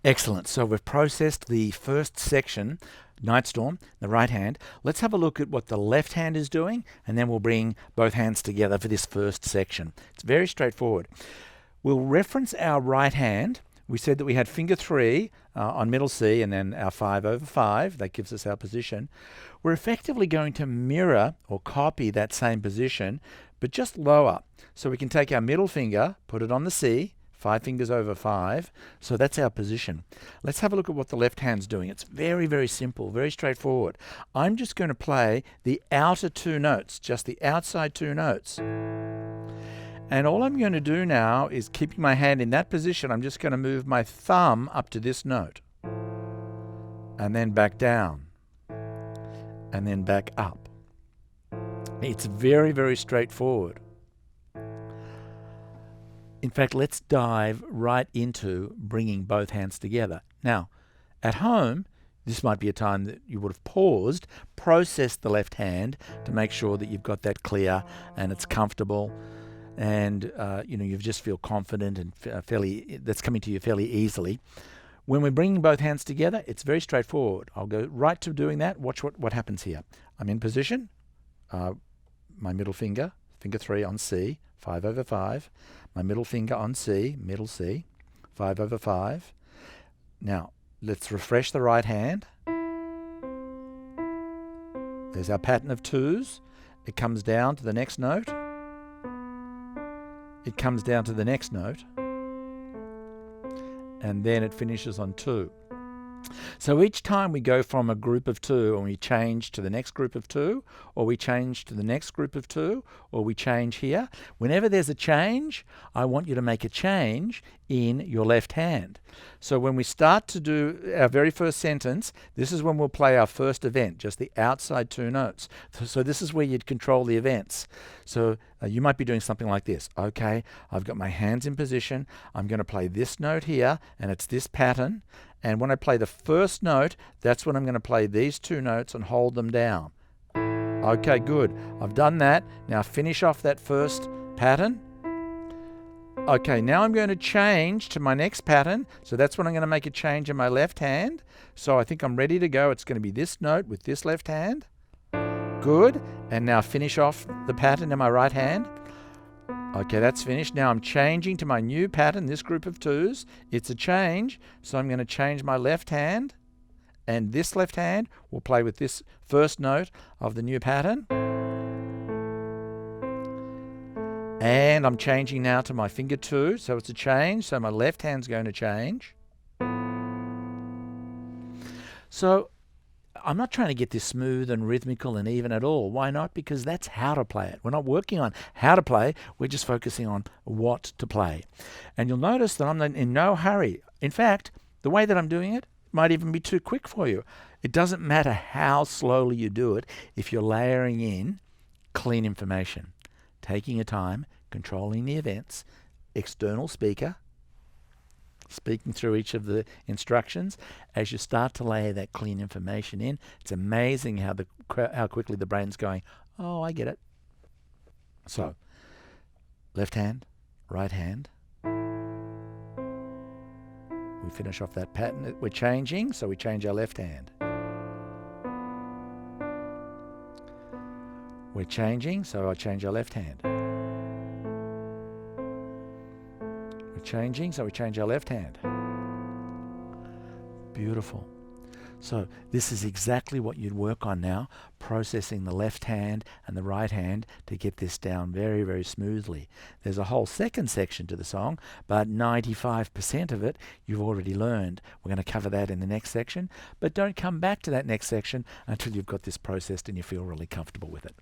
Excellent. So we've processed the first section, Night Storm, the right hand. Let's have a look at what the left hand is doing, and then we'll bring both hands together for this first section. It's very straightforward. We'll reference our right hand. We said that we had finger 3 on middle C and then our 5/5. That gives us our position. We're effectively going to mirror or copy that same position, but just lower. So we can take our middle finger, put it on the C, 5 fingers over 5. So that's our position. Let's have a look at what the left hand's doing. It's very, very simple, very straightforward. I'm just going to play the outer 2 notes, just the outside 2 notes. And all I'm going to do now is, keeping my hand in that position, I'm just going to move my thumb up to this note. And then back down. And then back up. It's very, very straightforward. In fact, let's dive right into bringing both hands together. Now, at home, this might be a time that you would have paused, processed the left hand to make sure that you've got that clear and it's comfortable. And you just feel confident and that's coming to you fairly easily. When we're bringing both hands together, it's very straightforward. I'll go right to doing that. Watch what happens here. I'm in position. My middle finger, finger 3 on C, 5/5. My middle finger on C, middle C, 5/5. Now, let's refresh the right hand. There's our pattern of 2s. It comes down to the next note. It comes down to the next note, and then it finishes on 2. So each time we go from a group of 2 and we change to the next group of 2, or we change to the next group of 2, or we change here, whenever there's a change, I want you to make a change in your left hand. So when we start to do our very first sentence, this is when we'll play our first event, just the outside 2 notes. So this is where you'd control the events. So you might be doing something like this. Okay, I've got my hands in position. I'm going to play this note here, and it's this pattern. And when I play the first note, that's when I'm going to play these 2 notes and hold them down. Okay, good. I've done that. Now finish off that first pattern. Okay, now I'm going to change to my next pattern. So that's when I'm going to make a change in my left hand. So I think I'm ready to go. It's going to be this note with this left hand. Good. And now finish off the pattern in my right hand. Okay, that's finished. Now I'm changing to my new pattern, this group of 2s. It's a change, so I'm going to change my left hand, and this left hand will play with this first note of the new pattern. And I'm changing now to my finger 2, so it's a change, so my left hand's going to change. So I'm not trying to get this smooth and rhythmical and even at all. Why not? Because that's how to play it. We're not working on how to play. We're just focusing on what to play. And you'll notice that I'm in no hurry. In fact, the way that I'm doing it might even be too quick for you. It doesn't matter how slowly you do it if you're layering in clean information, taking your time, controlling the events, external speaker, speaking through each of the instructions. As you start to layer that clean information in, it's amazing how quickly the brain's going, oh, I get it. So, left hand, right hand. We finish off that pattern that we're changing, so we change our left hand. We're changing, so I change our left hand. Changing, so we change our left hand. Beautiful. So this is exactly what you'd work on now, processing the left hand and the right hand to get this down very, very smoothly. There's a whole second section to the song, but 95% of it you've already learned. We're going to cover that in the next section, but don't come back to that next section until you've got this processed and you feel really comfortable with it.